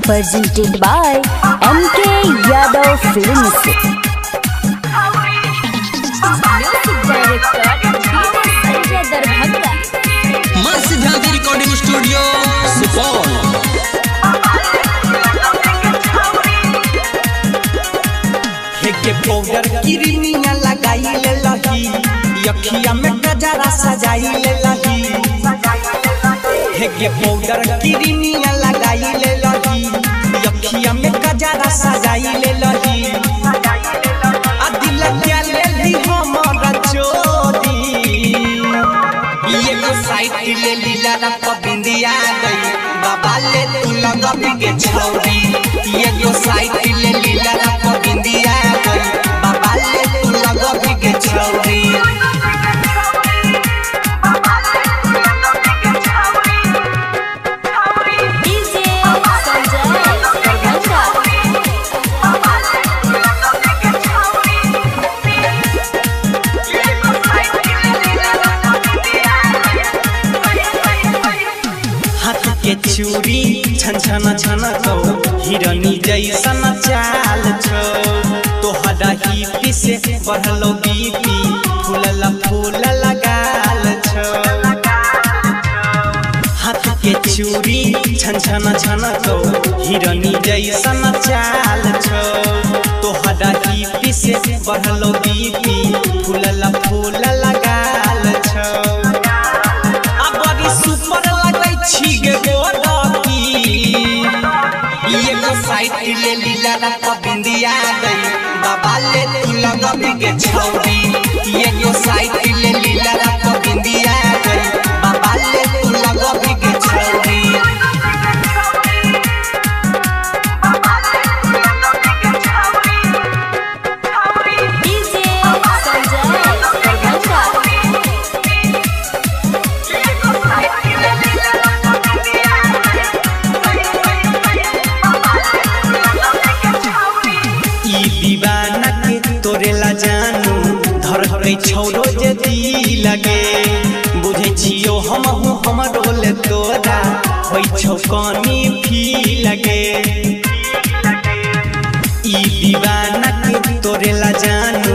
presented by MK Yadav Films. Music director Sanjay Darbhanga. मां सिद्धांत recording studio Supaul. के powder Crimea लगाई ले लही, अखिया में गजरा सजाई ले लही। के पाउडर क्रीमिया लगाई ले लही, अखिया में गजरा सजाई ले लही। आ दिल क्या ले ली हमारा चोरी, ये को साइड ले ली लड़ा बिंदिया गई बाबा ले तू लगा के छौरी। ये को साइड ले ली लड़ा बिंदिया गई बाबा ले तू लगा के छौरी। के चूड़ी छन छन छन तो हिरनी जैसन चाल छो, तोहरा ही से बढ़लो बीपी फूलला फूल लगाल छो। हाथ के चूड़ी छन छन छन तो हिरनी जैसन चाल छो, तोहरा ही से बढ़लो बीपी फूलला फूल लगाल छो। अब बड़ी सुपर लगै छी गे साइड ले लीला रखा बिंदिया गई बाबा ले तू लगा के छौरी। ये जो साइड ले लीला रखा बिंदिया गई बाबा ले तू लगा के छौरी। दीवाना के तोरेला जानू धर के छौरो जदी लगे, बुझे छियो हमहु हमरो ले तोरा होई छौ कानी भी लगे। ई दीवाना के तोरेला जानू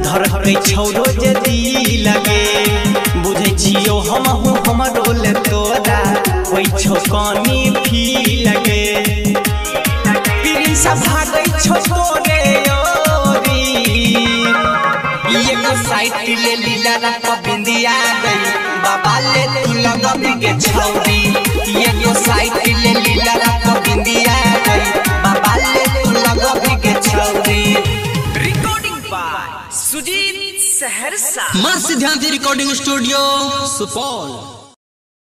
धर के छौरो जदी लगे, बुझे छियो हमहु हमरो ले तोरा होई छौ कानी भी लगे। प्रिंस भागै छौ तोरे साइड ले लीला रखा बिंदिया गई बाबा ले तू लगा के छौरी। ये जो साइड ले लीला रखा बिंदिया गई बाबा ले तू लगा के छौरी। रिकॉर्डिंग बाय सुजीत सहरसा, मां सिद्धांत रिकॉर्डिंग स्टूडियो सुपौल।